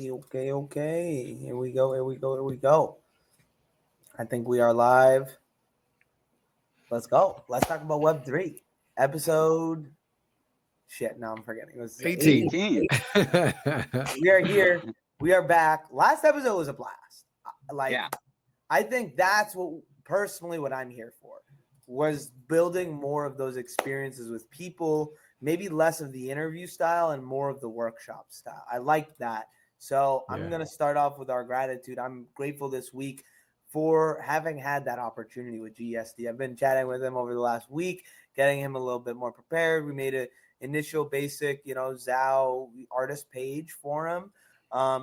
Okay. Here we go. I think we are live. Let's go. Let's talk about Web3. Episode. Shit, now I'm forgetting. It was 18. We are here. We are back. Last episode was a blast. I think that's what I'm here for, was building more of those experiences with people, maybe less of the interview style and more of the workshop style. I like that. So I'm going to start off with our gratitude. I'm grateful this week for having had that opportunity with GSD. I've been chatting with him over the last week, getting him a little bit more prepared. We made an initial basic, ZAO artist page for him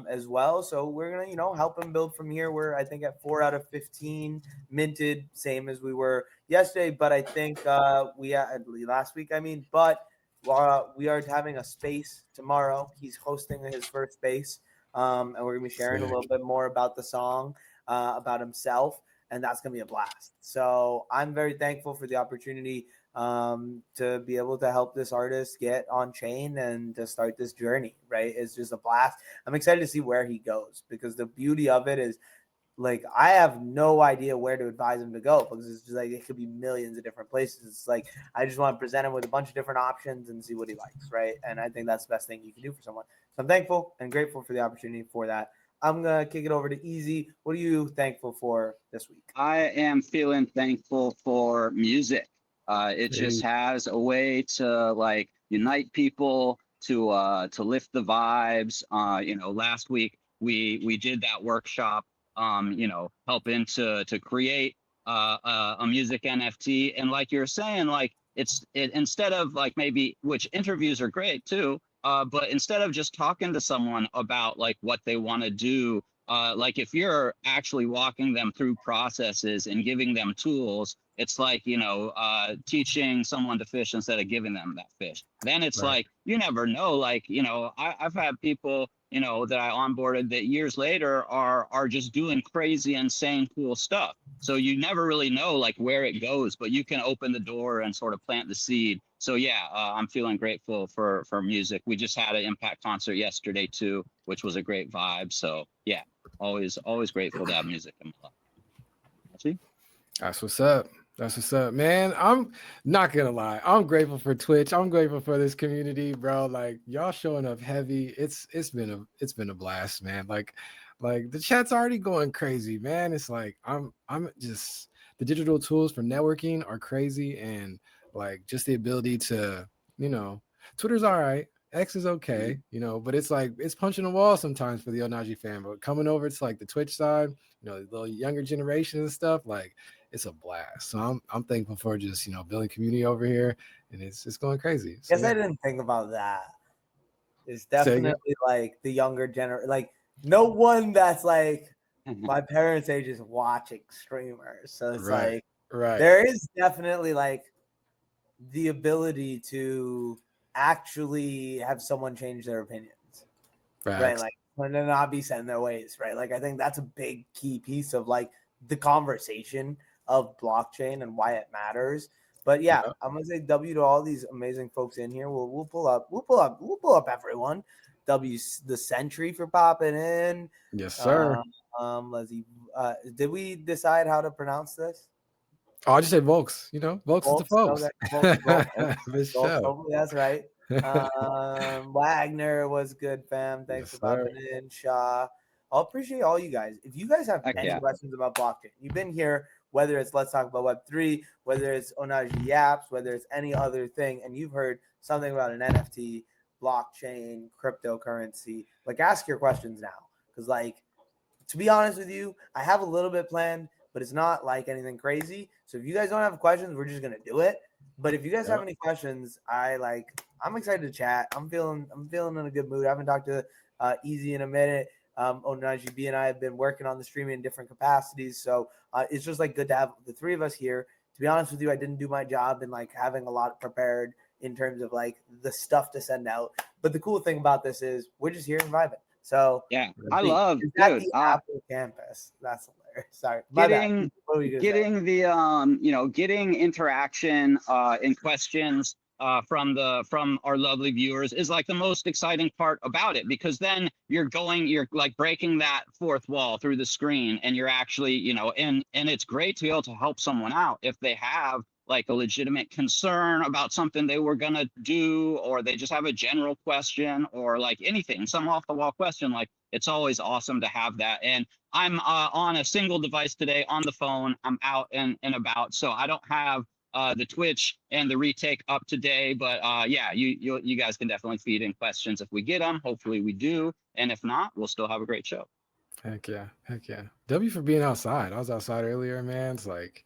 as well. So we're going to, help him build from here. We're, I think, at 4 out of 15 minted, same as we were yesterday. But I think last week, but we are having a space tomorrow. He's hosting his first space. And we're going to be sharing a little bit more about the song, about himself, and that's going to be a blast. So I'm very thankful for the opportunity to be able to help this artist get on chain and to start this journey, right? It's just a blast. I'm excited to see where he goes, because the beauty of it is, like, I have no idea where to advise him to go, because it's just like it could be millions of different places. It's like I just want to present him with a bunch of different options and see what he likes, right? And I think that's the best thing you can do for someone. So I'm thankful and grateful for the opportunity for that. I'm going to kick it over to Easy. What are you thankful for this week? I am feeling thankful for music. It just has a way to like unite people, to lift the vibes. Last week we did that workshop, helping to create a music NFT. And like you're saying, like instead of like maybe, which interviews are great too, but instead of just talking to someone about like what they want to do, like if you're actually walking them through processes and giving them tools, it's like, teaching someone to fish instead of giving them that fish. Then it's like, you never know, like, I've had people, that I onboarded that years later are just doing crazy, insane, cool stuff. So you never really know like where it goes, but you can open the door and sort of plant the seed. So yeah, I'm feeling grateful for music. We just had an Impact concert yesterday too, which was a great vibe. So yeah, always grateful to have music in my life. See? That's what's up. That's what's up, man. I'm not gonna lie. I'm grateful for Twitch. I'm grateful for this community, bro. Like y'all showing up heavy. It's been a blast, man. Like the chat's already going crazy, man. It's like I'm just, the digital tools for networking are crazy, and like just the ability to, Twitter's all right. X is okay, but it's like it's punching the wall sometimes for the Ohnahji fan. But coming over to like the Twitch side, the little younger generation and stuff, like it's a blast. So I'm thankful for just building community over here, and it's going crazy. So, I didn't think about that. It's definitely like the younger generation, like no one that's like my parents' age is watching streamers. So it's like there is definitely like the ability to actually have someone change their opinions, right? Like when they're not be set in their ways, right? Like I think that's a big key piece of like the conversation of blockchain and why it matters. But yeah, I'm gonna say W to all these amazing folks in here. We'll pull up everyone. W the Sentry for popping in. Yes, sir. Let's see. Did we decide how to pronounce this? Oh, I just said Volks. Volks is the folks. Volks, that's right. Wagner was good, fam. Thanks for popping in. Shaw. I'll appreciate all you guys. If you guys have any questions about blockchain, you've been here, whether it's Let's Talk About Web3, whether it's Ohnahji apps, whether it's any other thing, and you've heard something about an NFT, blockchain, cryptocurrency, like ask your questions now. Because like, to be honest with you, I have a little bit planned, but it's not like anything crazy. So if you guys don't have questions, we're just gonna do it. But if you guys have any questions, I'm excited to chat. I'm feeling in a good mood. I haven't talked to Easy in a minute. Ohnahji B and I have been working on the streaming in different capacities. So it's just like good to have the three of us here. To be honest with you, I didn't do my job in like having a lot prepared in terms of like the stuff to send out. But the cool thing about this is we're just here and vibing. So yeah, I love the Apple campus. That's hilarious. Sorry, getting the getting interaction and questions from our lovely viewers is like the most exciting part about it, because then you're like breaking that fourth wall through the screen, and you're actually, you know, and it's great to be able to help someone out if they have like a legitimate concern about something they were gonna do, or they just have a general question, or like anything, some off the wall question. Like, it's always awesome to have that. And I'm on a single device today on the phone. I'm out and about, so I don't have the Twitch and the retake up today, but yeah, you guys can definitely feed in questions if we get them. Hopefully we do, and if not, we'll still have a great show. Heck yeah, heck yeah. W for being outside. I was outside earlier, man. It's like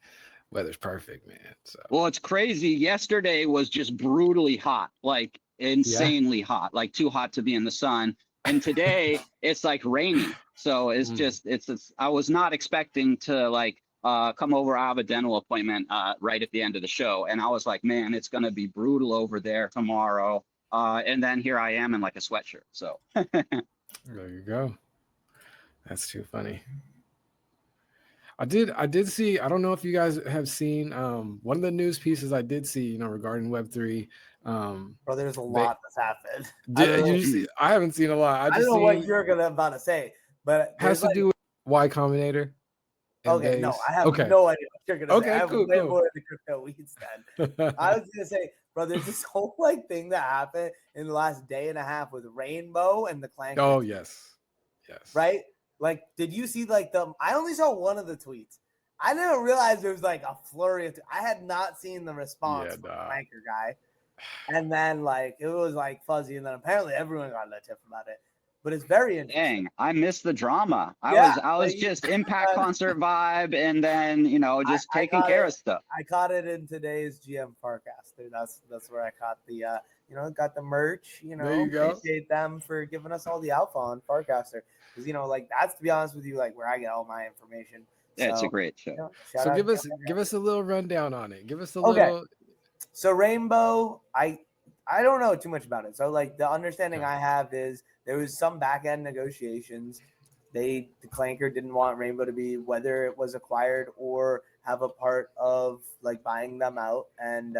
weather's perfect, man. So well, it's crazy. Yesterday was just brutally hot, like insanely hot, like too hot to be in the sun. And today it's like rainy. So it's just it's I was not expecting to like come over. I have a dental appointment right at the end of the show, and I was like, man, it's gonna be brutal over there tomorrow. And then here I am in like a sweatshirt. So there you go. That's too funny. I did see, I don't know if you guys have seen one of the news pieces I did see, you know, regarding Web3. Bro, there's a lot that's happened. I haven't seen a lot. I don't know what you're about to say, but has to do with Y Combinator. Okay, no, I have no idea what you're gonna say. I have way more in the crypto weeds then. I was gonna say, bro, there's this whole like thing that happened in the last day and a half with Rainbow and the Clankers. Oh yes. Right? Like, did you see like I only saw one of the tweets. I didn't realize there was like a flurry of I had not seen the response from the Clanker guy. And then like it was like fuzzy, and then apparently everyone got lit up about it. But it's very interesting. Dang, I missed the drama. I was just impact concert vibe, and then, you know, just taking care of stuff. I caught it in today's GM Farcaster. That's where I caught the you know, got the merch. You know, there you go. Appreciate them for giving us all the alpha on Farcaster, because you know, like that's, to be honest with you, like where I get all my information. Yeah, it's a great show. You know, so give us a little rundown on it. Give us a little. So Rainbow, I don't know too much about it. So like the understanding I have is there was some back end negotiations. The Clanker didn't want Rainbow to be, whether it was acquired or have a part of like buying them out, and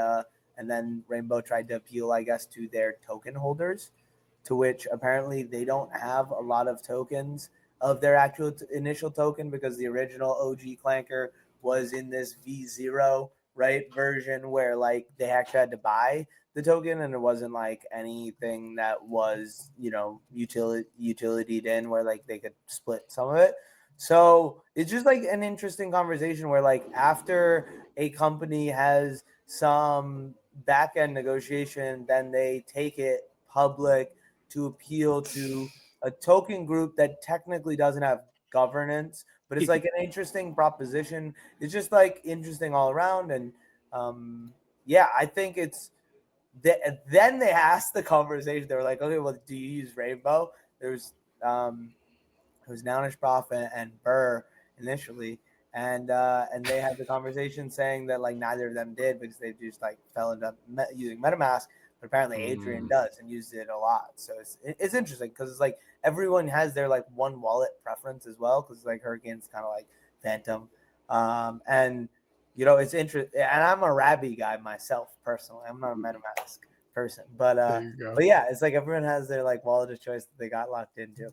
then Rainbow tried to appeal, I guess, to their token holders, to which apparently they don't have a lot of tokens of their actual initial token, because the original OG Clanker was in this V0 version where like they actually had to buy the token, and it wasn't like anything that was, you know, utilitied in where like they could split some of it. So it's just like an interesting conversation where like after a company has some back end negotiation, then they take it public to appeal to a token group that technically doesn't have governance, but it's like an interesting proposition. It's just like interesting all around. And yeah, I think it's then they asked the conversation. They were like, okay, well, do you use Rainbow? There was it was Nounish Prof and Burr initially, and they had the conversation saying that like neither of them did, because they just like fell into using MetaMask. But apparently Adrian does and used it a lot. So it's interesting, because it's like everyone has their like one wallet preference as well, because like Hurricane's kind of like Phantom, and you know, it's interesting. And I'm a Rabby guy myself personally. I'm not a MetaMask person, but yeah, it's like everyone has their like wallet of choice that they got locked into.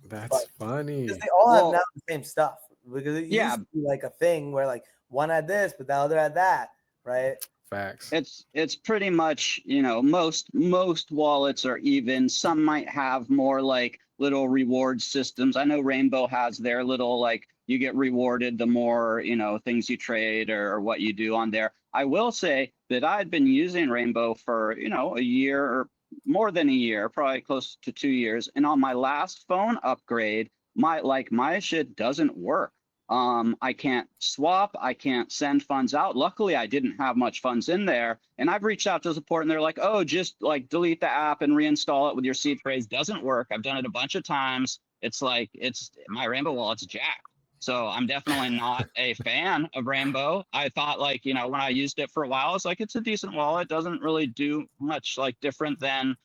That's funny. Because they all have now the same stuff. Because it used to be like a thing where like one had this, but the other had that, right? Facts. It's pretty much, you know, most wallets are even. Some might have more like little reward systems. I know Rainbow has their little like, you get rewarded the more, you know, things you trade or what you do on there. I will say that I'd been using Rainbow for, you know, a year or more than a year, probably close to 2 years. And on my last phone upgrade, my shit doesn't work. I can't swap. I can't send funds out. Luckily, I didn't have much funds in there. And I've reached out to support, and they're like, oh, just like delete the app and reinstall it with your seed phrase. Doesn't work. I've done it a bunch of times. It's like, it's my Rainbow wallet's jacked. So I'm definitely not a fan of Rainbow. I thought, like, you know, when I used it for a while, it's like, it's a decent wallet. It doesn't really do much like different than,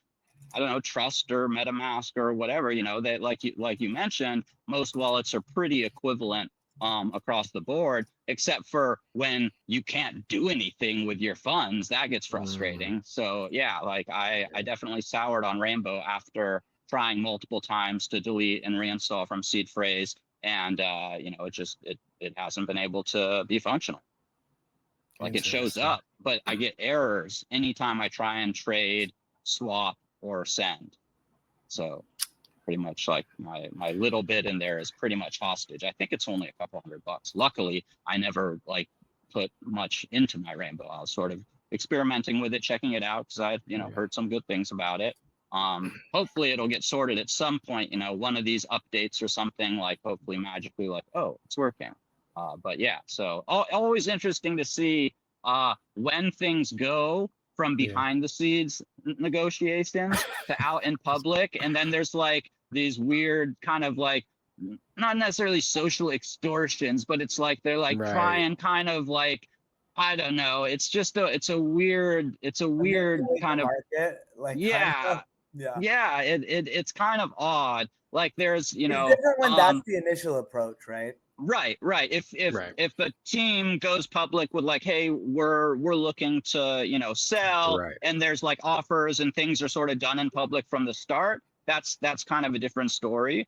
I don't know, Trust or MetaMask or whatever, you know, that like you mentioned, most wallets are pretty equivalent. across the board, except for when you can't do anything with your funds. That gets frustrating. So yeah, like I definitely soured on Rainbow after trying multiple times to delete and reinstall from seed phrase, and it hasn't been able to be functional. Like it shows up, but I get errors anytime I try and trade, swap, or send. So pretty much like my little bit in there is pretty much hostage. I think it's only a couple $100. Luckily, I never like put much into my Rainbow. I was sort of experimenting with it, checking it out because I heard some good things about it. Hopefully it'll get sorted at some point, one of these updates or something, like hopefully magically like, oh, it's working. But yeah, so always interesting to see when things go from behind the scenes negotiations to out in public. And then there's like these weird kind of like, not necessarily social extortions, but it's like they're like trying kind of like, I don't know. It's just it's a weird kind of market, like yeah. It's kind of odd. Like there's it's different when that's the initial approach, right? Right. If a team goes public with like, hey, we're looking to sell, and there's like offers and things are sort of done in public from the start, that's kind of a different story.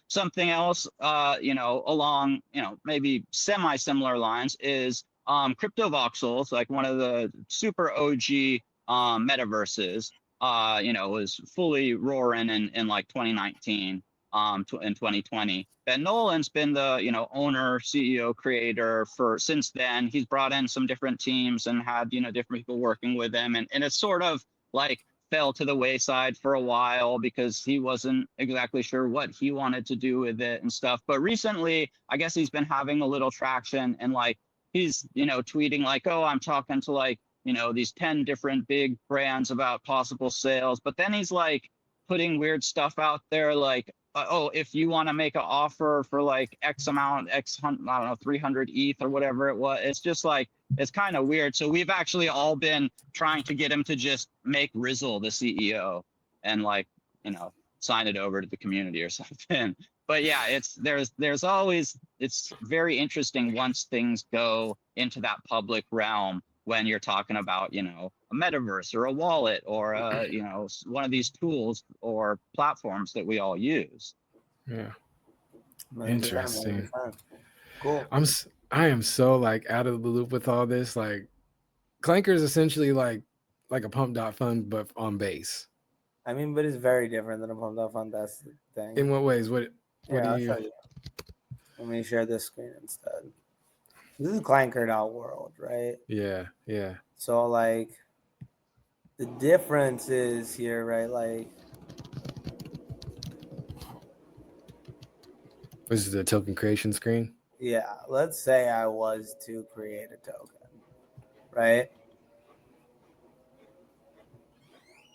Something else along maybe semi-similar lines is CryptoVoxels, like one of the super OG metaverses, was fully roaring in like 2019. In 2020. Ben Nolan's been the owner, CEO, creator since then. He's brought in some different teams and had different people working with him, and it sort of like fell to the wayside for a while because he wasn't exactly sure what he wanted to do with it and stuff. But recently, I guess he's been having a little traction, and like he's tweeting like, oh, I'm talking to like these 10 different big brands about possible sales. But then he's like putting weird stuff out there like, oh, if you want to make an offer for like X amount, I don't know, 300 ETH or whatever it was. It's just like, it's kind of weird. So we've actually all been trying to get him to just make Rizzle the CEO and like, sign it over to the community or something. But yeah, there's always, it's very interesting once things go into that public realm, when you're talking about, a metaverse or a wallet or, one of these tools or platforms that we all use. Yeah. Interesting. Cool. I am so like out of the loop with all this. Like Clinker is essentially like a pump.fund, but on base. I mean, but it's very different than a pump.fund. That's the thing. In what ways? What do I'll you... show you. Let me share this screen instead. This is Clanker.world, right? Yeah. So like the difference is here, right? Like this is the token creation screen. Yeah, let's say I was to create a token, right?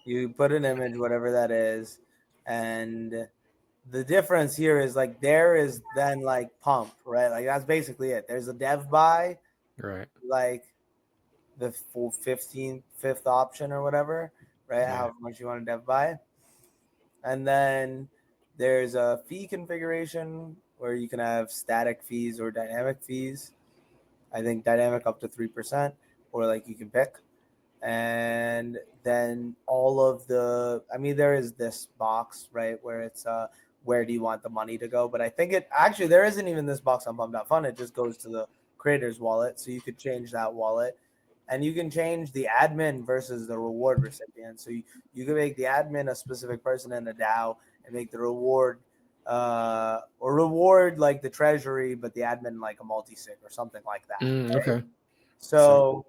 You put an image, whatever that is, and the difference here is like there is then like pump, right? Like that's basically it. There's a dev buy, right? Like the full 15th option or whatever, right? Yeah. How much you want to dev buy. And then there's a fee configuration where you can have static fees or dynamic fees. I think dynamic up to 3%, or like you can pick. And then all of there is this box, right, where it's where do you want the money to go? But I think there isn't even this box on pump.fund. It just goes to the creator's wallet. So you could change that wallet, and you can change the admin versus the reward recipient. So you can make the admin a specific person in a DAO and make the reward or reward like the treasury, but the admin like a multi-sig or something like that. Right? Okay. So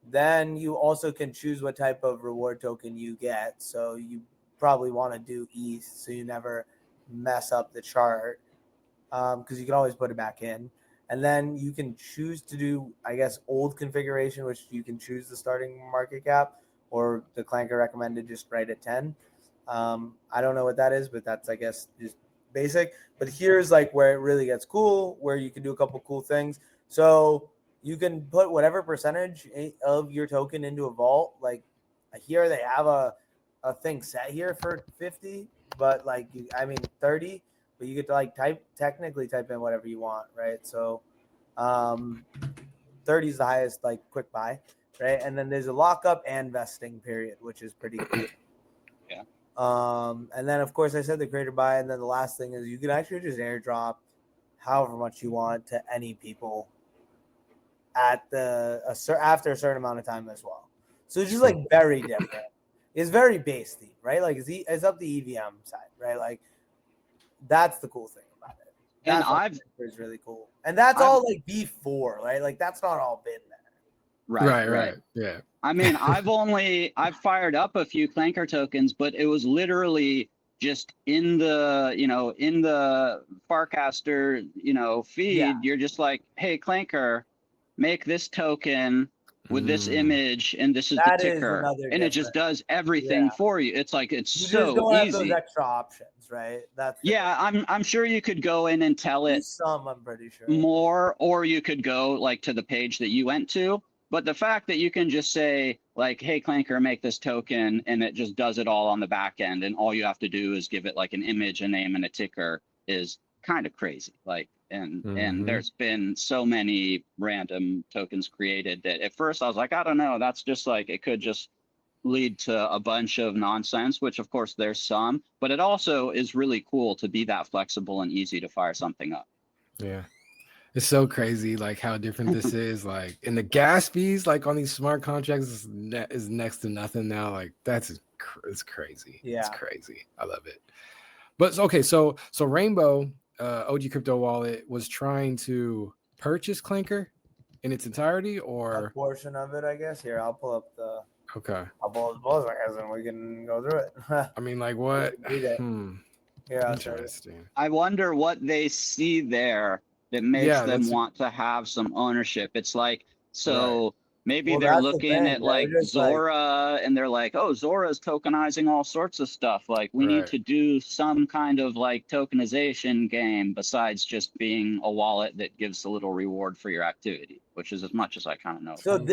then you also can choose what type of reward token you get. So you probably want to do ETH so you never mess up the chart, because you can always put it back in. And then you can choose to do, I guess, old configuration, which you can choose the starting market cap, or the Clanker recommended just right at 10. I don't know what that is, but that's, I guess, just basic. But here's like where it really gets cool, where you can do a couple cool things. So you can put whatever percentage of your token into a vault. Like here they have a thing set here for 50, but 30. but you get to like technically type in whatever you want, right? So 30 is the highest like quick buy, right? And then there's a lockup and vesting period, which is pretty cool. Yeah. And then of course I said the creator buy, and then the last thing is you can actually just airdrop however much you want to any people at after a certain amount of time as well. So it's just like very different. It's very base theme, right? Like it's up the EVM side, right? Like that's the cool thing about it. And is really cool. And that's all like B4, right? Like that's not all been there. Right. Yeah. I mean, I've fired up a few Clanker tokens, but it was literally just in the Farcaster, feed. Yeah. You're just like, hey, Clanker, make this token with this image, and this is the ticker, and it just does everything for you. It's like it's you so just don't easy. Have those extra options, right? I'm sure you could go in and tell it some. I'm pretty sure more, or you could go like to the page that you went to. But the fact that you can just say like, hey, Clanker, make this token, and it just does it all on the back end, and all you have to do is give it like an image, a name, and a ticker is kind of crazy. Like, and there's been so many random tokens created that at first I was like, I don't know, that's just like, it could just lead to a bunch of nonsense, which of course there's some, but it also is really cool to be that flexible and easy to fire something up. Yeah. It's so crazy, like how different this is. Like, and the gas fees, like on these smart contracts, is next to nothing now. Like, it's crazy. Yeah, it's crazy. I love it. But okay, so Rainbow, OG Crypto Wallet, was trying to purchase Clinker in its entirety, or a portion of it, I guess. Here, I'll pull up the. Okay. I'll pull up both, I guess, and we can go through it. I mean, like what? Yeah, interesting. I wonder what they see there that makes them want to have some ownership. It's like, so maybe they're looking at like Zora, and they're like, oh, Zora's tokenizing all sorts of stuff. Like we need to do some kind of like tokenization game besides just being a wallet that gives a little reward for your activity, which is as much as I kind of know. So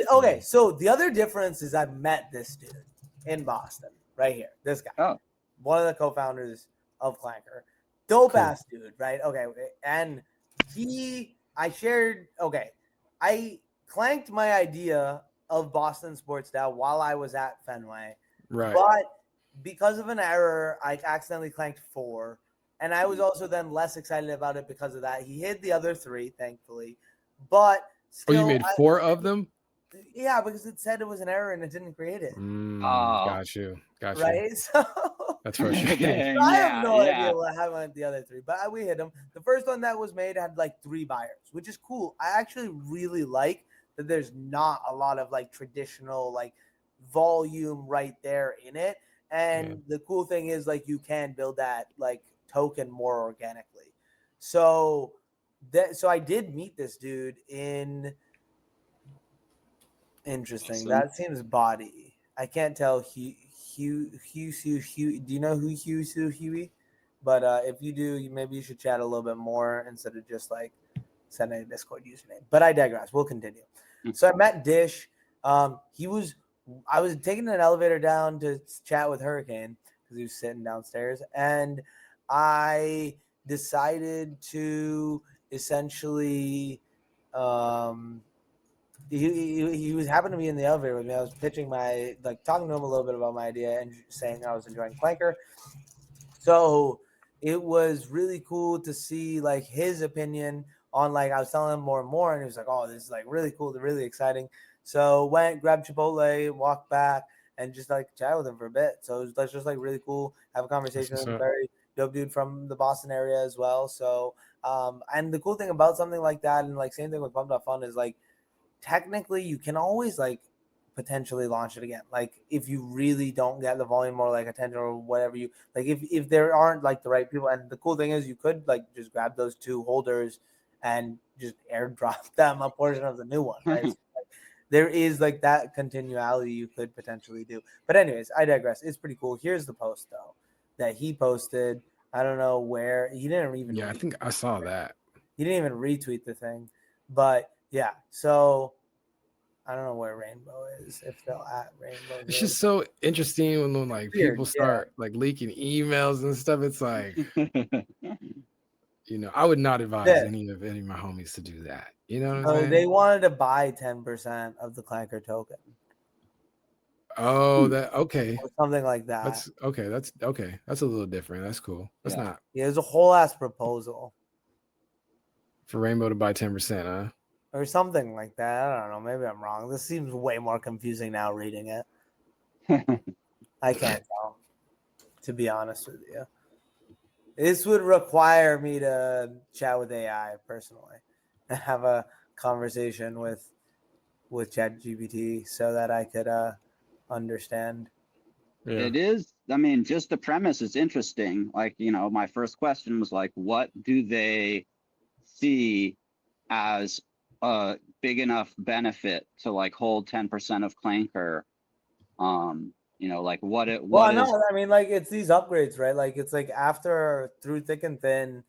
so the other difference is I met this dude in Boston, right here. This guy, one of the co-founders of Clanker, dope ass dude, right? Okay, and I clanked my idea of Boston Sports DAO while I was at Fenway. Right. But because of an error, I accidentally clanked 4. And I was also then less excited about it because of that. He hid the other 3, thankfully. But still, you made 4 of them? Yeah, because it said it was an error and it didn't create it. Got you. Right? So that's frustrating. I have no idea what happened with the other 3, but we hit them. The first one that was made had like 3 buyers, which is cool. I actually really like that there's not a lot of like traditional like volume right there in it. And the cool thing is like you can build that like token more organically. So I did meet this dude in interesting. That seems body. I can't tell Hugh. Do you know who Hugh Huey? But if you do, maybe you should chat a little bit more instead of just like sending a Discord username. But I digress. We'll continue. So I met Dish. I was taking an elevator down to chat with Hurricane because he was sitting downstairs, and I decided to essentially. He was happened to be in the elevator with me. I was pitching talking to him a little bit about my idea and saying I was enjoying Clanker. So it was really cool to see like his opinion on like I was telling him more and more, and he was like, "Oh, this is like really cool, really exciting." So went, grabbed Chipotle, walked back, and just like chat with him for a bit. So it was just like really cool, have a conversation with him. Very dope dude from the Boston area as well. So and the cool thing about something like that, and like same thing with Pump.Fun, is like technically you can always like potentially launch it again. Like if you really don't get the volume or like attention or whatever, you like if there aren't like the right people. And the cool thing is you could like just grab those 2 holders and just airdrop them a portion of the new one, right? So, like, there is like that continuality you could potentially do. But anyways, I digress. It's pretty cool. Here's the post though that he posted. I don't know where he didn't even. Yeah, I think I saw that. He didn't even retweet the thing, but yeah. So I don't know where Rainbow is. If they'll at Rainbow, it's just so interesting when like people start like leaking emails and stuff. It's like You know, I would not advise Yeah. any of my homies to do that. You know what I'm So saying? they wanted to buy 10% of the Clanker token. Oh, that okay. Or something like that. That's okay. That's a little different. That's cool. That's not Yeah, there's a whole ass proposal for Rainbow to buy 10%, huh? or something like that. I don't know. Maybe I'm wrong. This seems way more confusing now reading it. I can't tell, to be honest with you. This would require me to chat with AI personally and have a conversation with ChatGPT so that I could understand. Yeah. It is, I mean, just the premise is interesting. Like, you know, my first question was like, what do they see as a big enough benefit to like hold 10% of Clanker? You know, like what is No, I mean, like it's these upgrades, right? Like it's like after through thick and thin,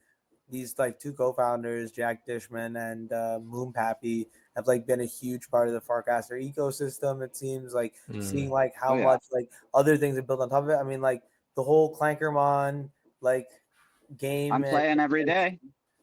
these like two co-founders, Jack Dishman and Moon Pappy, have like been a huge part of the Farcaster ecosystem. It seems like seeing like how much like other things are built on top of it. I mean, like the whole Clankermon like game. I'm playing every day.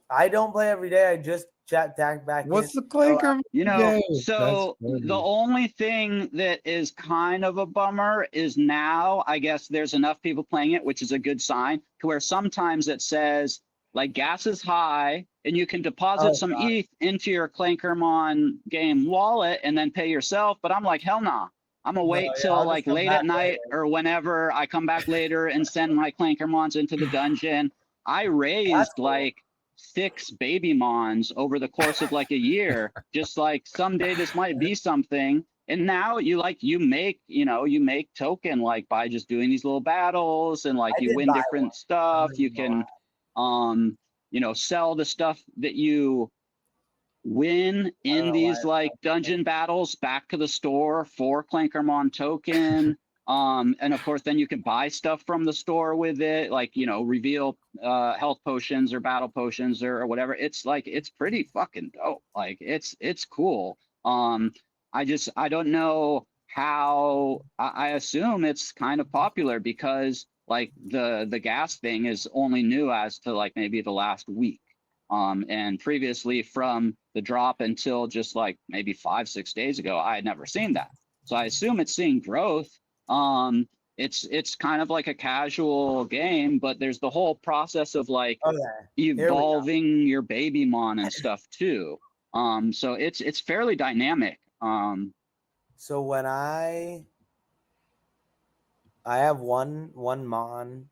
I don't play every day. I just chat back What's in. the Clinker? You know, game? so the only thing that is kind of a bummer is now I guess there's enough people playing it, which is a good sign, to where sometimes it says like gas is high and you can deposit some ETH into your Clankermon game wallet and then pay yourself. But I'm like, hell nah. I'm gonna wait till like late at night or whenever I come back later and send my Clankermons into the dungeon. I raised like 6 baby mons over the course of like a year, just like someday this might be something. And now you make token like by just doing these little battles and like you win different stuff. You can sell the stuff that you win in these like dungeon battles back to the store for Clankermon token. And of course, then you can buy stuff from the store with it, like, reveal health potions or battle potions or whatever. It's like, it's pretty fucking dope. Like it's cool. I don't know how. I assume it's kind of popular because like the gas thing is only new as to like maybe the last week. And previously from the drop until just like maybe 5-6 days ago, I had never seen that. So I assume it's seeing growth. It's kind of like a casual game, but there's the whole process of like evolving your baby mon and stuff too. So it's fairly dynamic. So when I have one mon,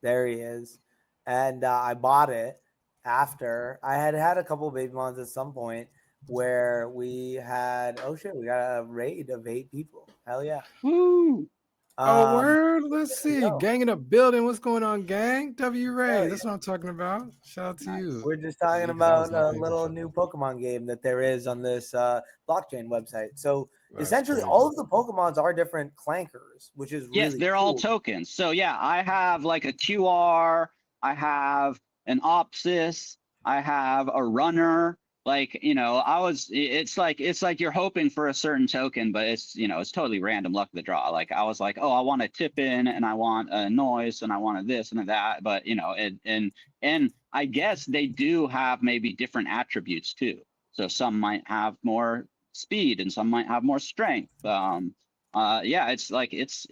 there he is, and I bought it after I had a couple of baby mons at some point where we had we got a raid of 8 people. Hell yeah! Woo! Oh, word. Let's see. Gang in a building. What's going on, gang? W Ray. That's what I'm talking about. Shout out to you. We're just talking about a little new Pokemon game that there is on this blockchain website. So essentially, all of the Pokemons are different clankers, which is yes, they're all tokens. So yeah, I have like a QR. I have an Opsis. I have a runner. Like, it's like you're hoping for a certain token, but it's totally random luck of the draw. Like I was like, oh, I want a tip in and I want a noise and I want a this and a that. But and I guess they do have maybe different attributes too. So some might have more speed and some might have more strength. It's like it's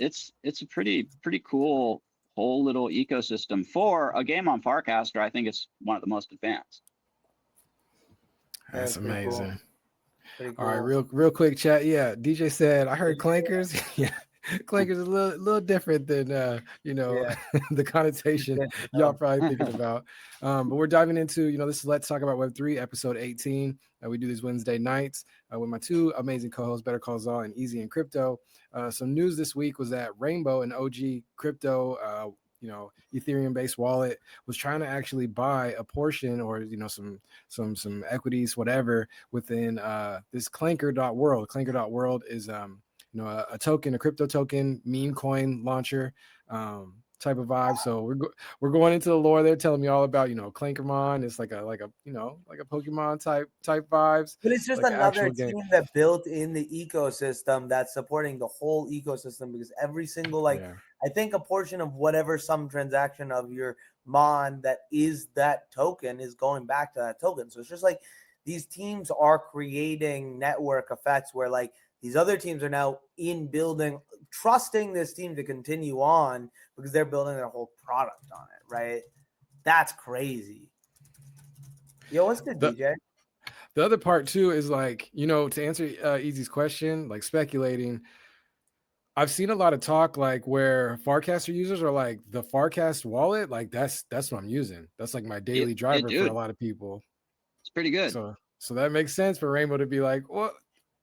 a pretty cool whole little ecosystem for a game on Farcaster. I think it's one of the most advanced. That's amazing. Cool. All right, real quick chat. Yeah, DJ said I heard Clankers. Yeah, Clankers a little different than the connotation y'all probably thinking about. But we're diving into this is Let's Talk About Web3 episode 18. We do these Wednesday nights with my 2 amazing co-hosts, Better Call Zaal and EZinCrypto. Some news this week was that Rainbow and OG Crypto. Ethereum-based wallet was trying to actually buy a portion or some equities, whatever, within this Clinker.world. Clinker.world is a token, a crypto token, meme coin launcher. type of vibe. So we're going into the lore. They're telling me all about, you know, Clinkermon. It's like a you know, like a Pokemon type vibes. But it's just like another game. team that built in the ecosystem that's supporting the whole ecosystem, because every single I think a portion of whatever some transaction of your mon that is that token is going back to that token. So it's just like these teams are creating network effects where like these other teams are now in building, trusting this team to continue on because they're building their whole product on it, right? That's crazy. Yo, what's good, DJ? The other part too is like, you know, to answer Easy's question, like speculating, I've seen a lot of talk like where Farcaster users are like the Farcast wallet, like that's what I'm using. That's like my daily driver for a lot of people. It's pretty good. So that makes sense for Rainbow to be like, well,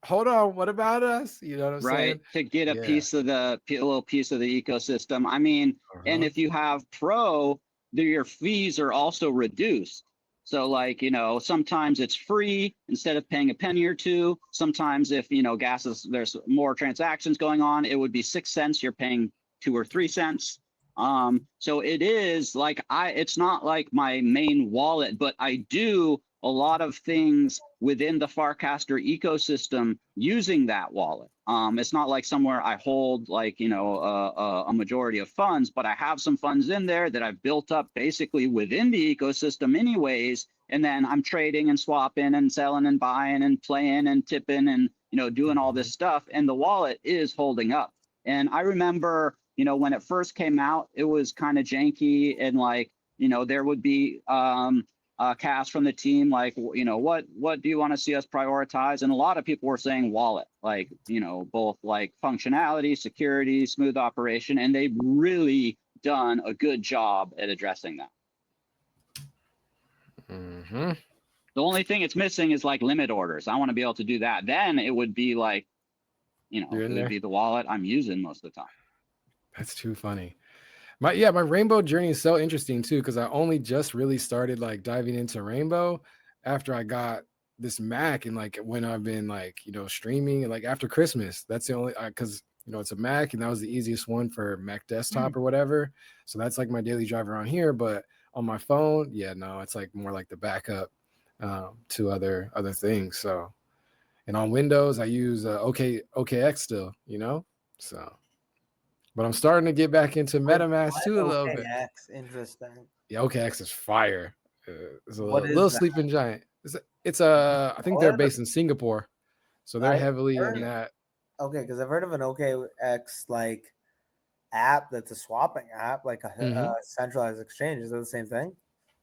hold on, what about us? You know what I'm saying? Right, to get a piece of a little piece of the ecosystem. I mean, and if you have Pro, your fees are also reduced. So like, you know, sometimes it's free instead of paying a penny or two. Sometimes if, you know, there's more transactions going on, it would be 6 cents. You're paying 2 or 3 cents. So it is like, it's not like my main wallet, but I do a lot of things within the Farcaster ecosystem using that wallet. It's not like somewhere I hold like, you know, a majority of funds, but I have some funds in there that I've built up basically within the ecosystem anyways. And then I'm trading and swapping and selling and buying and playing and tipping and, you know, doing all this stuff. And the wallet is holding up. And I remember, you know, when it first came out, it was kind of janky and like, you know, there would be cast from the team like, you know, what do you want to see us prioritize? And a lot of people were saying wallet, like, you know, both like functionality, security, smooth operation, and they've really done a good job at addressing that. The only thing it's missing is like limit orders. I want to be able to do that. Then it would be like, you know, it would be the wallet I'm using most of the time. That's too funny. My Rainbow journey is so interesting too, because I only just really started like diving into Rainbow after I got this Mac, and like when I've been like, you know, streaming and like after Christmas. That's the only, because you know, it's a Mac and that was the easiest one for Mac desktop or whatever. So that's like my daily driver on here. But on my phone, no, it's like more like the backup to other things. So, and on Windows, I use OKX still, you know, so. But I'm starting to get back into MetaMask too a little bit. Interesting. Yeah, OKX is fire. It's a little sleeping giant. It's I think they're based in Singapore, so they're heavily in that. Okay, because I've heard of an OKX like app that's a swapping app, like a centralized exchange. Is that the same thing?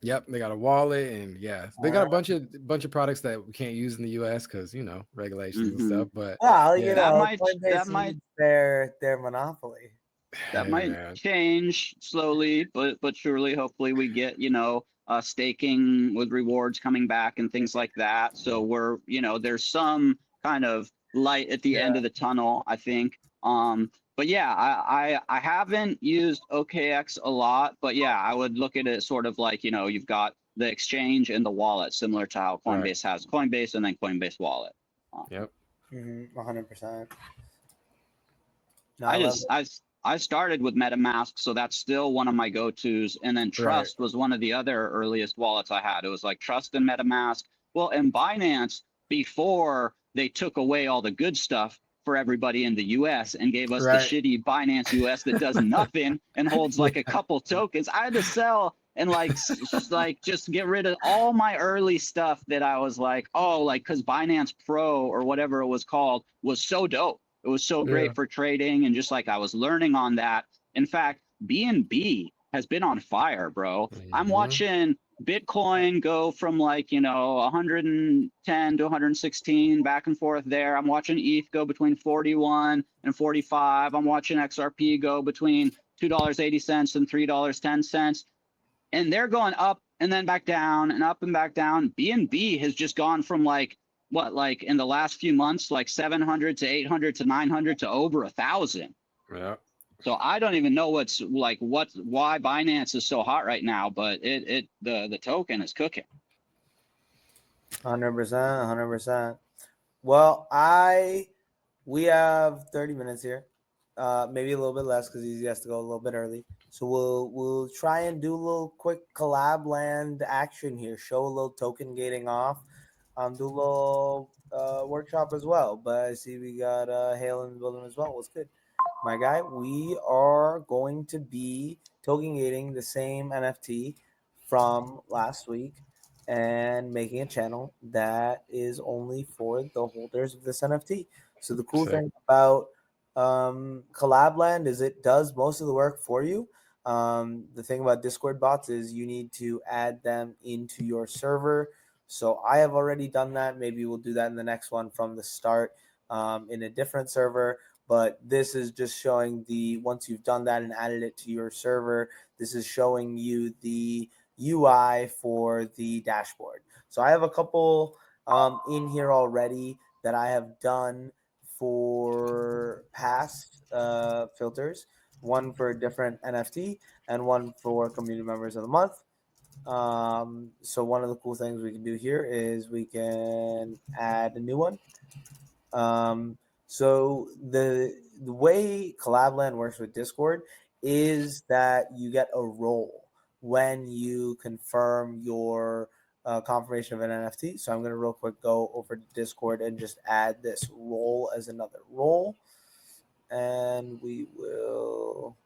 Yep, they got a wallet, and they got a bunch of products that we can't use in the U.S. because, you know, regulations and stuff. But well, you know, that might their monopoly. That might change slowly, but surely. Hopefully, we get, you know, staking with rewards coming back and things like that. So we're, you know, there's some kind of light at the end of the tunnel, I think. But yeah, I haven't used OKX a lot, but yeah, I would look at it sort of like, you know, you've got the exchange and the wallet, similar to how Coinbase has Coinbase and then Coinbase wallet. Yep. 100%. I started with MetaMask, so that's still one of my go-tos. And then Trust was one of the other earliest wallets I had. It was like Trust and MetaMask. Well, and Binance, before they took away all the good stuff for everybody in the US and gave us the shitty Binance US that does nothing and holds like a couple tokens, I had to sell and like just get rid of all my early stuff that I was like, oh, like, because Binance Pro or whatever it was called was so dope. It was so great for trading, and just like I was learning on that. In fact, BNB has been on fire, bro. I'm watching Bitcoin go from like, you know, 110 to 116 back and forth there. I'm watching ETH go between 41 and 45. I'm watching XRP go between $2.80 and $3.10. And they're going up and then back down and up and back down. BNB has just gone from like, what, like in the last few months, like 700 to 800 to 900 to over 1,000. Yeah. So I don't even know why Binance is so hot right now, but the token is cooking. 100%. Well, we have 30 minutes here. maybe a little bit less because he has to go a little bit early. So we'll try and do a little quick Collab.Land action here. Show a little token gating off. Do a little workshop as well. But I see we got Hale in the building as well. What's good, my guy? We are going to be token gating the same NFT from last week and making a channel that is only for the holders of this NFT. So the cool thing about Collab.Land is it does most of the work for you. The thing about Discord bots is you need to add them into your server. So I have already done that. Maybe we'll do that in the next one from the start in a different server. But this is just showing once you've done that and added it to your server, this is showing you the UI for the dashboard. So I have a couple in here already that I have done for past filters, one for a different NFT and one for community members of the month. So one of the cool things we can do here is we can add a new one. So the way Collab.Land works with Discord is that you get a role when you confirm your confirmation of an NFT. So I'm going to real quick go over to Discord and just add this role as another role. And we will.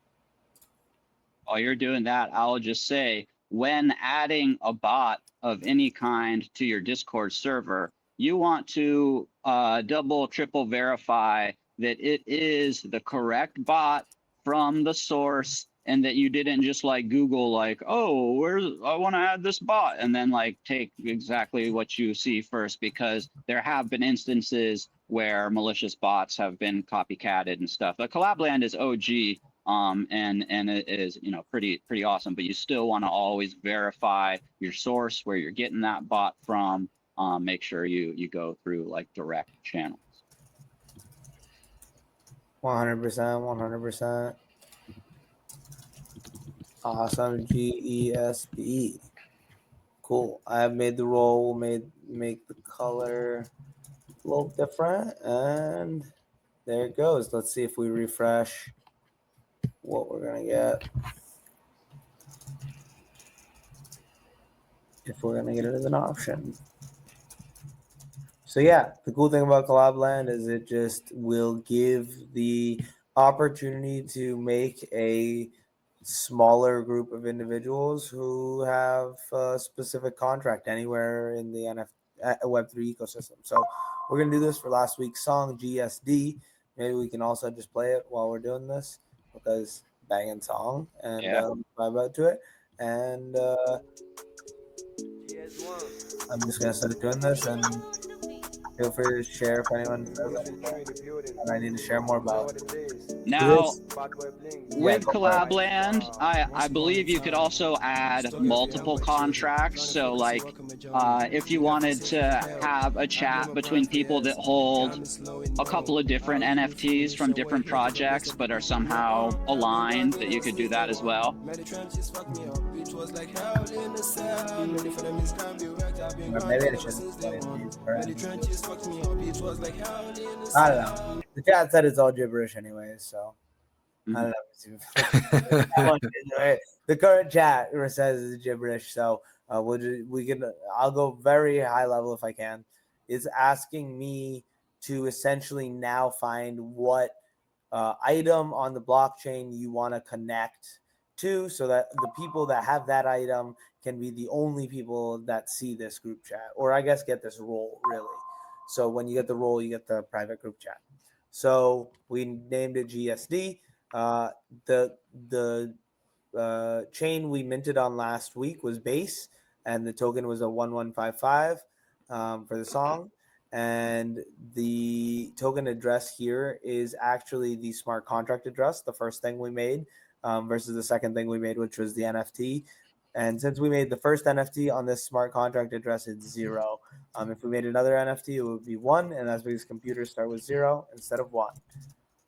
While you're doing that, I'll just say, when adding a bot of any kind to your Discord server, you want to double, triple verify that it is the correct bot from the source, and that you didn't just like Google like, oh, I want to add this bot, and then like take exactly what you see first, because there have been instances where malicious bots have been copycatted and stuff. But Collab.Land is OG. And it is, you know, pretty awesome, but you still want to always verify your source, where you're getting that bot from. Make sure you go through like direct channels. 100%. Awesome. GESB. Cool. I have made the role. Make the color a little different, and there it goes. Let's see if we refresh what we're gonna get. If we're gonna get it as an option. So yeah, the cool thing about Collab.Land is it just will give the opportunity to make a smaller group of individuals who have a specific contract anywhere in the Web3 ecosystem. So we're gonna do this for last week's song, GSD. Maybe we can also just play it while we're doing this, because banging song, and vibe out to it. And I'm just gonna start doing this, and feel free to share if anyone says anything and I need to share more about. Now, with Collab.Land, I believe you could also add multiple contracts. So like if you wanted to have a chat between people that hold a couple of different NFTs from different projects but are somehow aligned, that you could do that as well. Maybe I should. I don't know. The chat said it's all gibberish anyways, so I don't know. The current chat says it's gibberish, so I'll go very high level if I can. It's asking me to essentially now find what item on the blockchain you want to connect to, so that the people that have that item can be the only people that see this group chat, or I guess get this role, really. So when you get the role, you get the private group chat. So we named it GSD. The chain we minted on last week was base, and the token was a 1155 for the song. And the token address here is actually the smart contract address, the first thing we made, versus the second thing we made, which was the NFT. And since we made the first NFT on this smart contract address, it's 0. If we made another NFT, it would be 1, and that's because computers start with 0 instead of 1.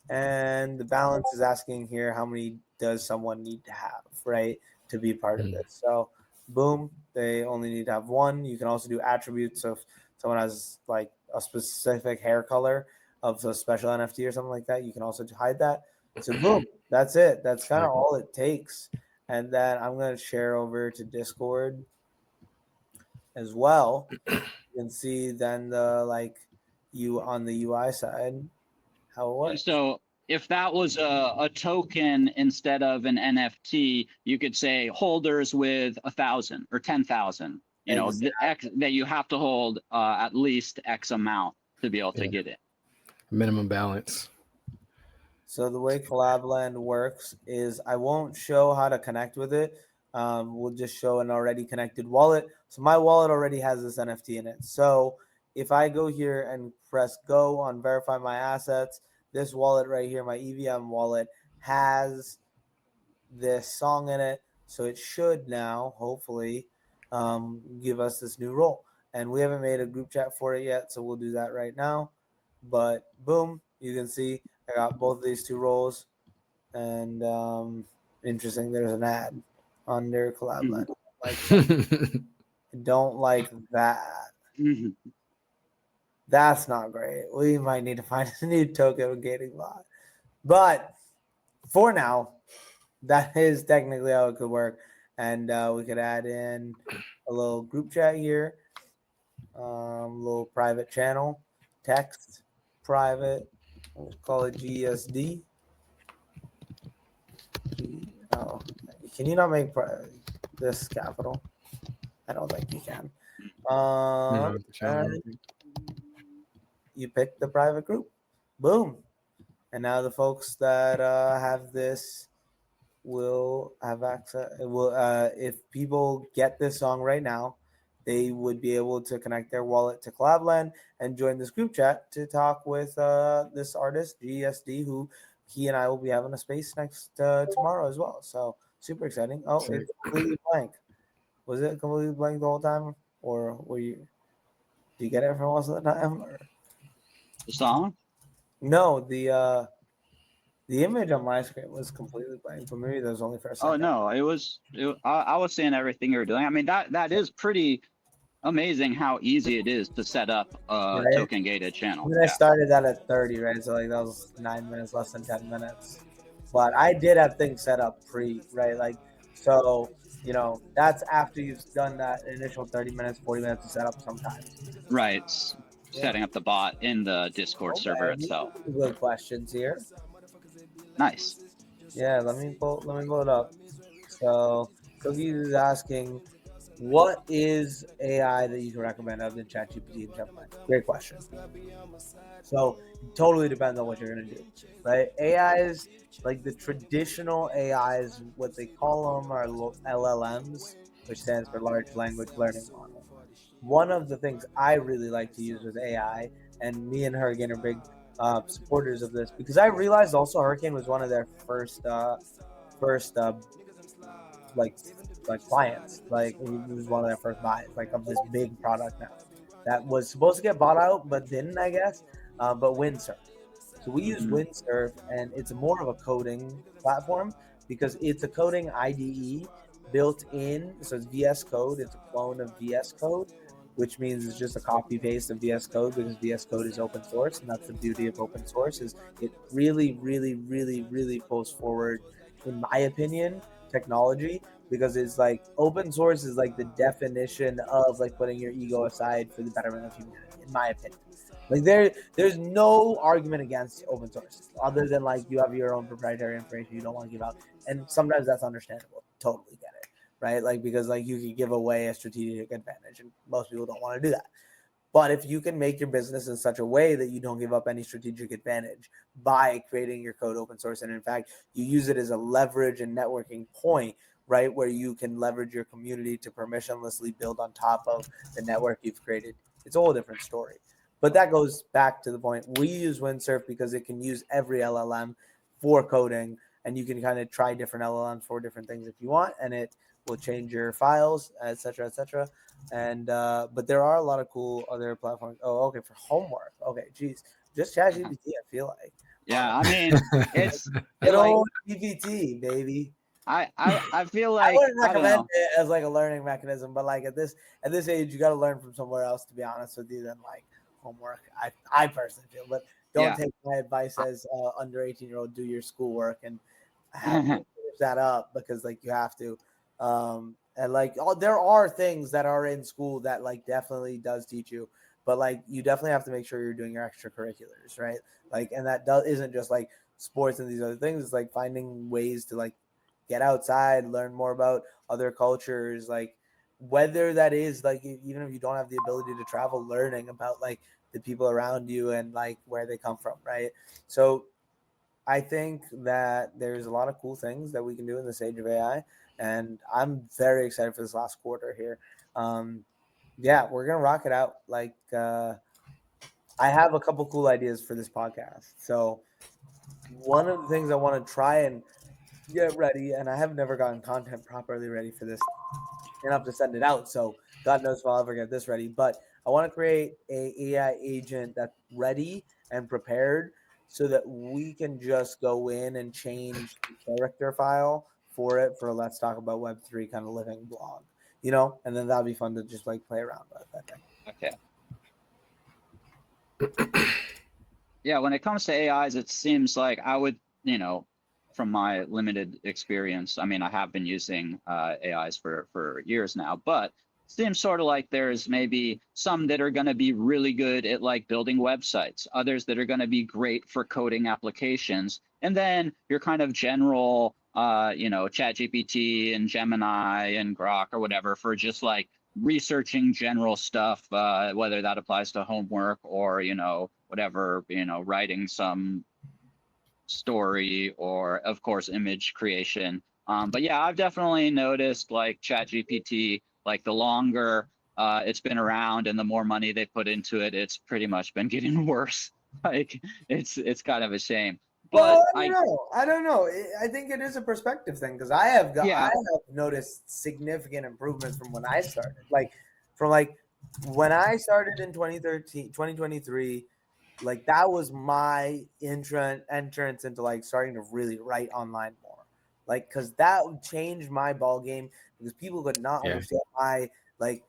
And the balance is asking here, how many does someone need to have, right, to be part of this? So boom, they only need to have 1. You can also do attributes. So if someone has like a specific hair color of a special NFT or something like that, you can also hide that. So boom, that's it. That's kind of all it takes. And then I'm going to share over to Discord as well. You can see then the you on the UI side how it works. So if that was a token instead of an NFT, you could say holders with 1,000 or 10,000. You know, that you have to hold at least X amount to be able to get it. Minimum balance. So the way Collab.Land works is I won't show how to connect with it. We'll just show an already connected wallet. So my wallet already has this NFT in it. So if I go here and press go on verify my assets, this wallet right here, my EVM wallet, has this song in it. So it should now, hopefully, give us this new role. And we haven't made a group chat for it yet, so we'll do that right now. But boom, you can see I got both of these two roles. And interesting, there's an ad on their Collab.Land. I don't like that. That's not great. We might need to find a new token gating bot. But for now, that is technically how it could work. And we could add in a little group chat here, little private channel, text, private. We'll call it GSD. Oh, can you not make this capital? I don't think you can. You pick the private group. Boom. And now the folks that have this will have access. Will if people get this song right now, they would be able to connect their wallet to Collab.Land and join this group chat to talk with this artist GSD, who he and I will be having a space next tomorrow as well. So super exciting. Oh, it's completely blank. Was it completely blank the whole time, or were you? Do you get it for most of the time? Or? The song? No, the image on my screen was completely blank, but maybe that was only for a second. Oh no, it was. I was seeing everything you were doing. I mean, that is pretty amazing how easy it is to set up a token gated channel. I mean, I started that at 30, right? So like that was 9 minutes, less than 10 minutes. But I did have things set up right? Like, so, you know, that's after you've done that initial 30 minutes, 40 minutes to set up sometimes. Right. Yeah. Setting up the bot in the Discord server itself. Good questions here. Nice. Yeah, let me pull it up. So Cookies is asking, what is AI that you can recommend other than ChatGPT and Gemini? Great question. So it totally depends on what you're gonna do, right? AIs, like the traditional AIs, what they call them are LLMs, which stands for large language learning model. One of the things I really like to use with AI, and me and Hurricane are big supporters of this, because I realized also Hurricane was one of their first clients. Like it was one of their first buys, like of this big product now that was supposed to get bought out but didn't, I guess. But Windsurf. So we use Windsurf, and it's more of a coding platform because it's a coding IDE built in. So it's VS Code. It's a clone of VS Code, which means it's just a copy paste of VS Code, because VS Code is open source, and that's the beauty of open source, is it really, really, really, really pulls forward, in my opinion, technology, because it's like open source is like the definition of like putting your ego aside for the betterment of humanity, in my opinion. Like there's no argument against open source other than like you have your own proprietary information you don't want to give out, and sometimes that's understandable. Totally get it, right? Like because like you could give away a strategic advantage, and most people don't want to do that. But if you can make your business in such a way that you don't give up any strategic advantage by creating your code open source, and in fact you use it as a leverage and networking point, right, where you can leverage your community to permissionlessly build on top of the network you've created, it's a whole different story. But that goes back to the point. We use Windsurf because it can use every LLM for coding, and you can kind of try different LLMs for different things if you want, and it will change your files, et cetera, et cetera. And but there are a lot of cool other platforms. Oh, okay, for homework. Okay, geez, just ChatGPT. I feel like. Yeah, I mean, it's good old GPT, baby. I feel like I wouldn't recommend it as like a learning mechanism, but like at this age, you got to learn from somewhere else. To be honest with you, than like homework. I personally feel, but don't take my advice as under 18-year-old. Do your schoolwork and have to finish that up because like you have to. And like there are things that are in school that like definitely does teach you, but like you definitely have to make sure you're doing your extracurriculars, right? Like, and that isn't just like sports and these other things. It's like finding ways to like get outside, learn more about other cultures, like whether that is like even if you don't have the ability to travel, learning about like the people around you and like where they come from, right? So I think that there's a lot of cool things that we can do in this age of AI, and I'm very excited for this last quarter here. Yeah, we're gonna rock it out. Like I have a couple cool ideas for this podcast. So one of the things I want to try and get ready, and I have never gotten content properly ready for this enough to send it out. So God knows if I'll ever get this ready. But I want to create a AI agent that's ready and prepared so that we can just go in and change the character file for it for Let's Talk About Web3 kind of living blog, you know, and then that'll be fun to just like play around with, I think. Okay. Yeah, when it comes to AIs, it seems like I would, from my limited experience, I mean, I have been using AIs for years now, but it seems sort of like there's maybe some that are going to be really good at like building websites, others that are going to be great for coding applications, and then your kind of general, ChatGPT and Gemini and Grok or whatever for just like researching general stuff, whether that applies to homework or, whatever, writing some story or of course image creation. But yeah, I've definitely noticed like ChatGPT, like the longer it's been around and the more money they put into it, it's pretty much been getting worse. Like it's kind of a shame. But Well, I don't know. I think it is a perspective thing because I have noticed significant improvements from when I started. Like from like when I started in 2013, 2023, like that was my entrance into like starting to really write online more. Like because that changed my ball game because people could not understand my like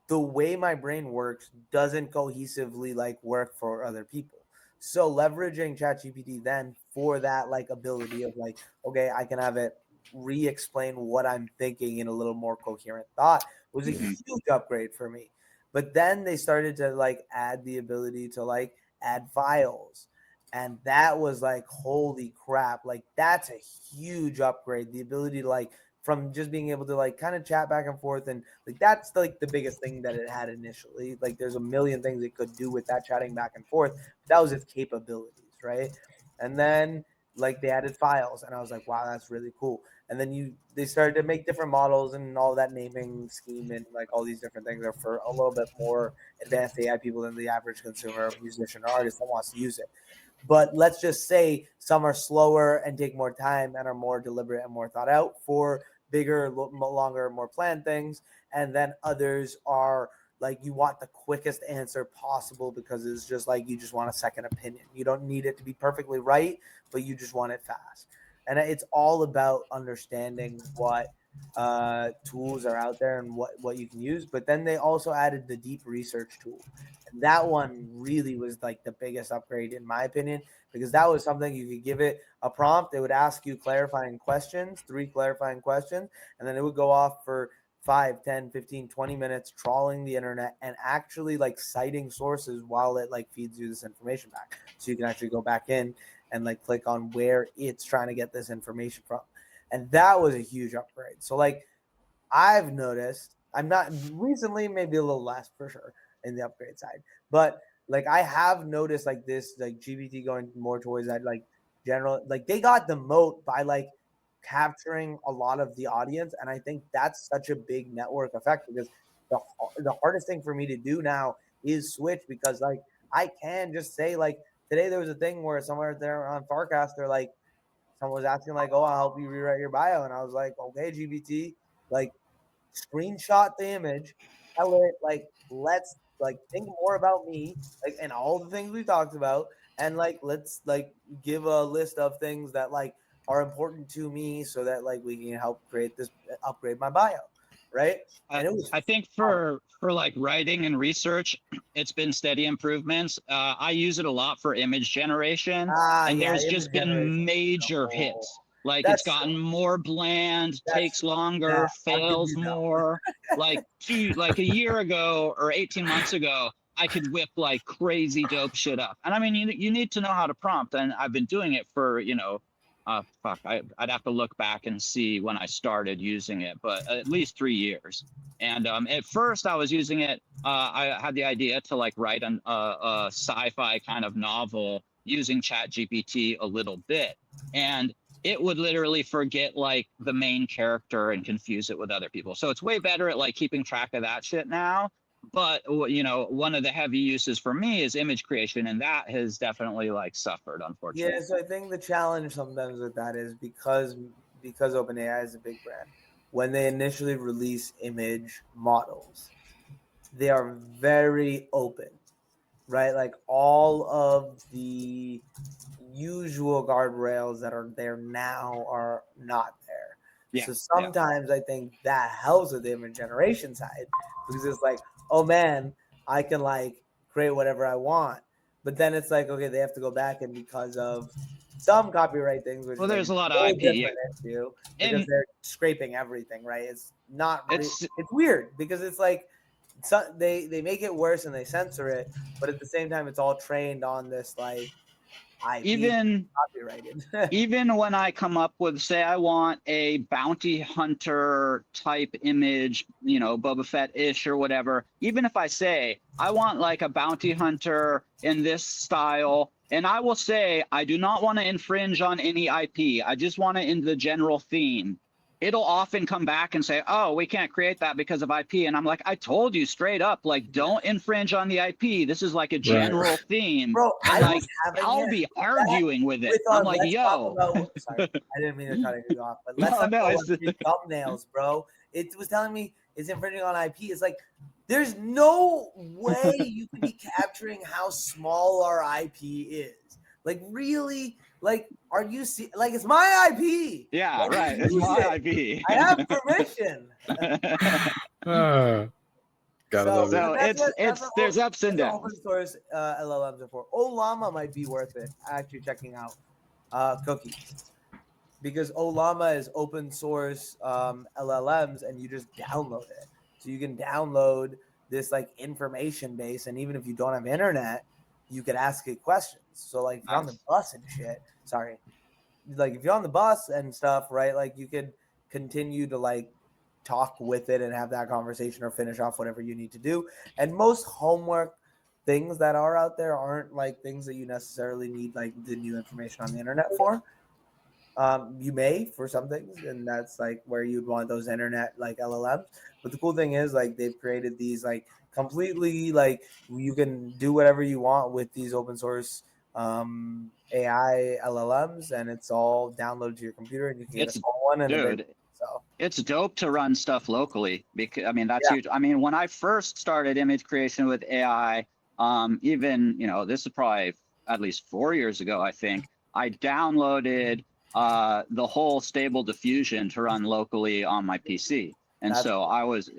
the way my brain works doesn't cohesively like work for other people. So leveraging ChatGPT then for that like ability of like, okay, I can have it re-explain what I'm thinking in a little more coherent thought was a huge upgrade for me. But then they started to like add the ability to like add files. And that was like, holy crap, like that's a huge upgrade. The ability to like from just being able to like kind of chat back and forth and like that's like the biggest thing that it had initially. Like there's a million things it could do with that chatting back and forth. But that was its capabilities, right? And then like they added files and I was like, wow, that's really cool. And then they started to make different models and all that naming scheme and like all these different things are for a little bit more advanced AI people than the average consumer, musician, or artist that wants to use it. But let's just say some are slower and take more time and are more deliberate and more thought out for bigger, longer, more planned things. And then others are like you want the quickest answer possible because it's just like you just want a second opinion. You don't need it to be perfectly right, but you just want it fast. And it's all about understanding what tools are out there and what you can use. But then they also added the deep research tool. And that one really was like the biggest upgrade in my opinion, because that was something you could give it a prompt. It would ask you clarifying questions, 3 clarifying questions, and then it would go off for 5, 10, 15, 20 minutes trawling the internet and actually like citing sources while it like feeds you this information back. So you can actually go back in and like click on where it's trying to get this information from. And that was a huge upgrade. So like I've noticed, I'm not recently, maybe a little less for sure in the upgrade side, but like I have noticed like this, like GPT going more towards that like general, like they got the moat by like capturing a lot of the audience. And I think that's such a big network effect because the hardest thing for me to do now is switch because like I can just say like today there was a thing where somewhere there on Farcaster, like someone was asking like, oh, I'll help you rewrite your bio. And I was like, okay, GPT, like screenshot the image, tell it like, let's like think more about me, like and all the things we talked about. And like let's like give a list of things that like are important to me so that like we can help create this upgrade my bio. right? And it was I think for like writing and research, it's been steady improvements. I use it a lot for image generation, and yeah, there's image just generation. been major Oh, hits. Like it's that's gotten more bland, takes longer, I'll give fails you that one. more. Like a year ago or 18 months ago, I could whip like crazy dope shit up. And I mean, you need to know how to prompt, and I've been doing it for, I'd have to look back and see when I started using it, but at least 3 years. And at first I was using it, I had the idea to like write a sci-fi kind of novel using ChatGPT a little bit. And it would literally forget like the main character and confuse it with other people. So it's way better at like keeping track of that shit now. But one of the heavy uses for me is image creation, and that has definitely like suffered, unfortunately. Yeah, so I think the challenge sometimes with that is because OpenAI is a big brand. When they initially release image models, they are very open, right? Like all of the usual guardrails that are there now are not there. Yeah, so sometimes I think that helps with the image generation side, because it's like, oh man, I can like create whatever I want. But then it's like, okay, they have to go back, and because of some copyright things, which well, there's a lot of whole IP, yeah. different issue, because And they're scraping everything, right? It's not It's- it's weird because it's like they make it worse and they censor it, but at the same time it's all trained on this like IP even copyrighted. even when I come up with, say, I want a bounty hunter type image, Boba Fett-ish or whatever, even if I say I want like a bounty hunter in this style, and I will say I do not want to infringe on any IP, I just want it in the general theme, it'll often come back and say, oh, we can't create that because of IP. And I'm like, I told you straight up, like, don't infringe on the IP. This is like a general theme. Bro, and I like, was having I'll be arguing with it. I'm like, yo. Sorry, I didn't mean to cut you off, but let's talk about thumbnails, bro. It was telling me it's infringing on IP. It's like, there's no way you can be capturing how small our IP is. Like, really? Like, are you like, it's my IP? Yeah, like, right. It's my IP. I have permission. Gotta love it. So there's ups and downs. Open source LLMs are for. Ollama might be worth it actually checking out cookies, because Ollama is open source LLMs, and you just download it. So you can download this like information base, and even if you don't have internet, you could ask it questions. So like if you're on the bus and shit, like if you're on the bus and stuff, right? Like you could continue to like talk with it and have that conversation or finish off whatever you need to do. And most homework things that are out there aren't like things that you necessarily need like the new information on the internet for. You may for some things, and that's like where you'd want those internet like LLMs. But the cool thing is like they've created these like completely like you can do whatever you want with these open source AI LLMs, and it's all downloaded to your computer, and you can get a small one. And dude, it's dope to run stuff locally, because I mean that's huge. I mean, when I first started image creation with AI, even this is probably at least 4 years ago, I think I downloaded the whole Stable Diffusion to run locally on my PC. And so that was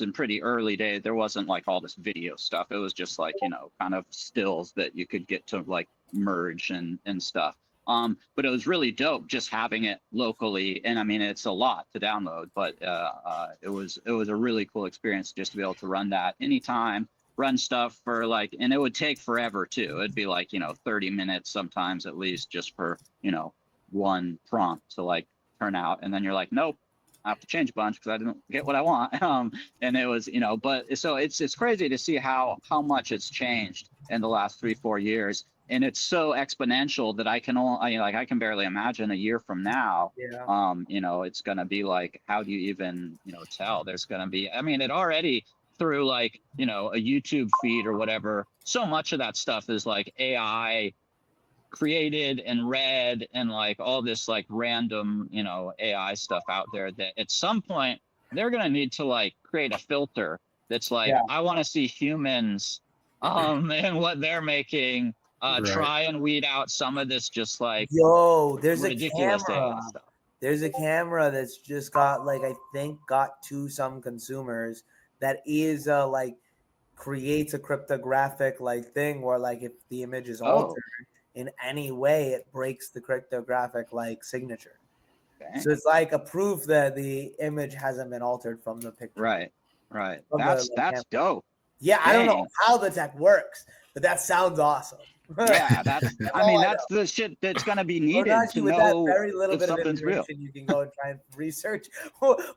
in pretty early days. There wasn't like all this video stuff. It was just like, kind of stills that you could get to like merge and stuff. But it was really dope just having it locally. And I mean, it's a lot to download, but it was a really cool experience just to be able to run that anytime, run stuff for like, and it would take forever too. It'd be like, 30 minutes sometimes at least just for, one prompt to like turn out. And then you're like, nope, I have to change a bunch because I didn't get what I want. And it was, but so it's crazy to see how much it's changed in the last 3-4 years. And it's so exponential that I can barely imagine a year from now, it's going to be like, how do you even, tell? There's going to be, I mean, it already through like, a YouTube feed or whatever, so much of that stuff is like AI created and read and like all this like random, AI stuff out there that at some point they're going to need to like create a filter that's like, I want to see humans and what they're making. Try and weed out some of this just like there's ridiculous a camera. stuff. there's a camera that's just got like, I think got to some consumers that is like creates a cryptographic like thing where like if the image is altered in any way, it breaks the cryptographic like signature. Okay. So it's like a proof that the image hasn't been altered from the picture. Right. That's dope. Yeah, dang. I don't know how the tech works, but that sounds awesome. Yeah, that's the shit that's gonna be needed Ohnahji, to know that very little bit something's real. You can go and try and research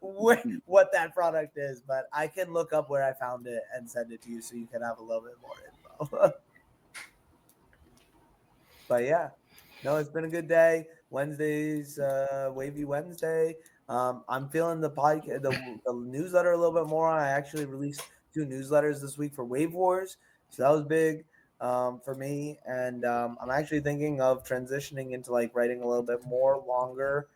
what that product is, but I can look up where I found it and send it to you so you can have a little bit more info. But yeah, no, it's been a good day. Wednesday's Wavy Wednesday. I'm feeling the podcast, the newsletter a little bit more. I actually released 2 newsletters this week for Wave Wars, so that was big for me. And I'm actually thinking of transitioning into like writing a little bit more longer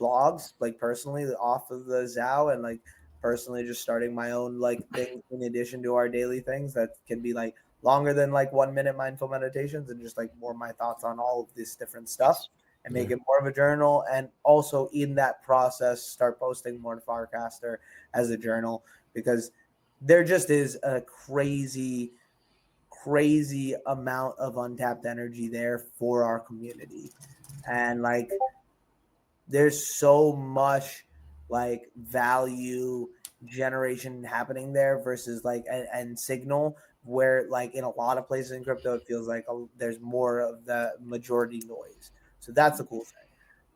blogs, like personally off of the ZAO, and like personally just starting my own like thing in addition to our daily things that can be like longer than like 1 minute mindful meditations, and just like more my thoughts on all of this different stuff, and make it more of a journal. And also in that process, start posting more to Farcaster as a journal, because there just is a crazy amount of untapped energy there for our community. And like, there's so much like value generation happening there versus like, and signal, where like in a lot of places in crypto, it feels like there's more of the majority noise. So that's a cool thing.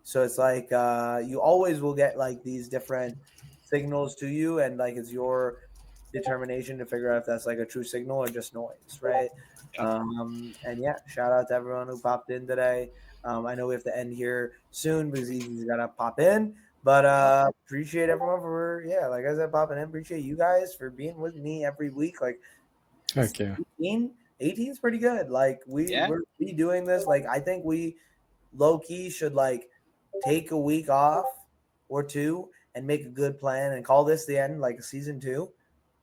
So it's like you always will get like these different signals to you, and like it's your determination to figure out if that's like a true signal or just noise, right? And yeah, shout out to everyone who popped in today. I know we have to end here soon because he's got to pop in, but appreciate everyone for, like I said, popping in. Appreciate you guys for being with me every week. Like, heck yeah. 18 is pretty good. Like we're doing this. Like, I think we low key should like take a week off or 2 and make a good plan and call this the end, like season 2.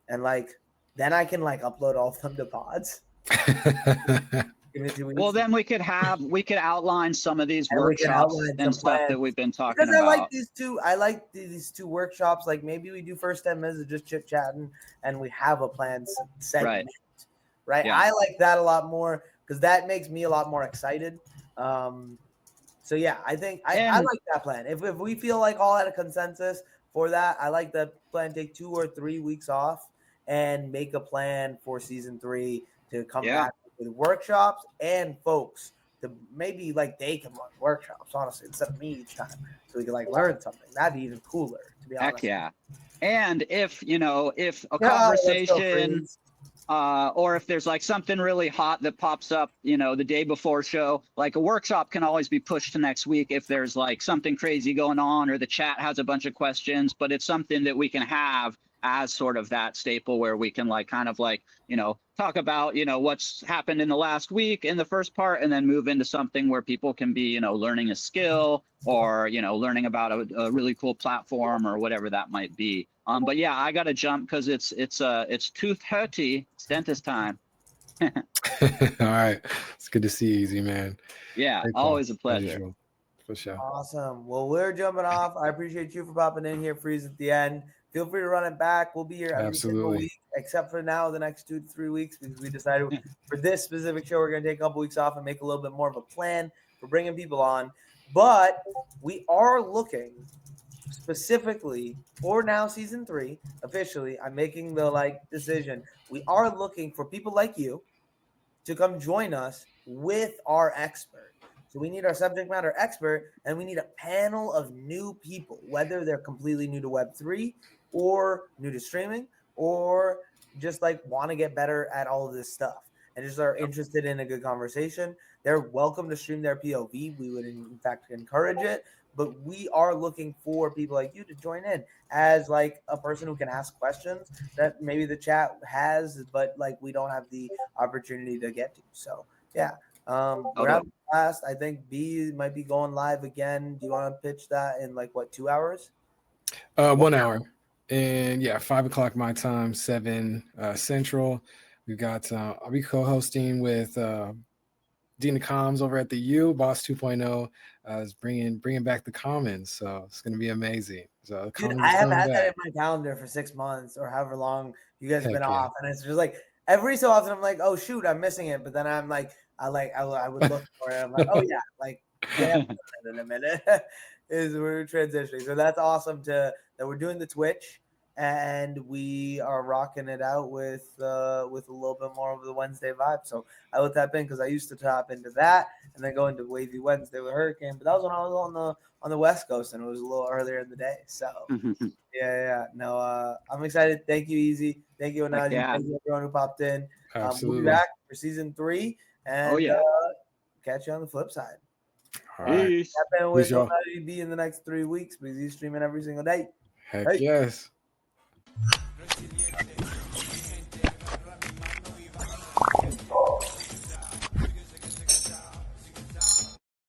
And like, then I can like upload all of them to pods. Well, then we could outline some of these workshops and stuff that we've been talking about. I like these two workshops. Like, maybe we do first 10 minutes of just chit chatting, and we have a plan segment, right? Yeah. I like that a lot more because that makes me a lot more excited. So yeah, I think I like that plan. If we feel like all at a consensus for that, I like the plan. Take 2 or 3 weeks off and make a plan for season 3 to come back with workshops and folks to maybe like they can run workshops, honestly, instead of me each time, so we can like learn something. That'd be even cooler, to be honest. Heck yeah. And if a conversation or if there's like something really hot that pops up, the day before show, like a workshop can always be pushed to next week if there's like something crazy going on or the chat has a bunch of questions, but it's something that we can have as sort of that staple where we can like kind of like, talk about, what's happened in the last week in the first part, and then move into something where people can be, learning a skill or, learning about a really cool platform or whatever that might be. But yeah, I got to jump because it's 2:30. It's dentist time. All right. It's good to see you, Easy, man. Yeah, always a pleasure. For sure. Awesome. Well, we're jumping off. I appreciate you for popping in here, Freeze, at the end. Feel free to run it back. We'll be here every single week, except for now the next 2 to 3 weeks, because we decided for this specific show, we're going to take a couple weeks off and make a little bit more of a plan for bringing people on. But we are looking specifically for now season 3 officially. I'm making the decision. We are looking for people like you to come join us with our expert. So we need our subject matter expert, and we need a panel of new people, whether they're completely new to Web3 or new to streaming, or just like want to get better at all of this stuff and just are interested in a good conversation. They're welcome to stream their POV. We would in fact encourage it, but we are looking for people like you to join in as like a person who can ask questions that maybe the chat has, but like we don't have the opportunity to get to. So yeah. We're out fast. I think B might be going live again. Do you want to pitch that in 2 hours? 1 hour. And yeah, 5 o'clock my time, 7 Central. We've got I'll be co-hosting with Dina Coms over at the U, Boss 2.0 is bringing back the Commons. So it's going to be amazing. So the Dude, Commons I is have coming had that in back. my calendar for 6 months or however long you guys have been Heck yeah. off, and it's just like every so often I'm like, oh shoot, I'm missing it, but then I'm like, I would look for it. I'm like, oh yeah, like they haven't done it in a minute. Is we're transitioning, so that's awesome that we're doing the Twitch and we are rocking it out with a little bit more of the Wednesday vibe. So I will tap in because I used to tap into that and then go into Wavy Wednesday with Hurricane, but that was when I was on the West Coast and it was a little earlier in the day. So yeah. No, I'm excited. Thank you, Easy. Thank you, Ohnahji. Yeah. Thank you, everyone who popped in. We'll be Absolutely. back for season 3 and catch you on the flip side. All right. Peace. Tap in with Peace, y'all. Ohnahji B in the next 3 weeks because he's streaming every single day. Heck Hey. yes.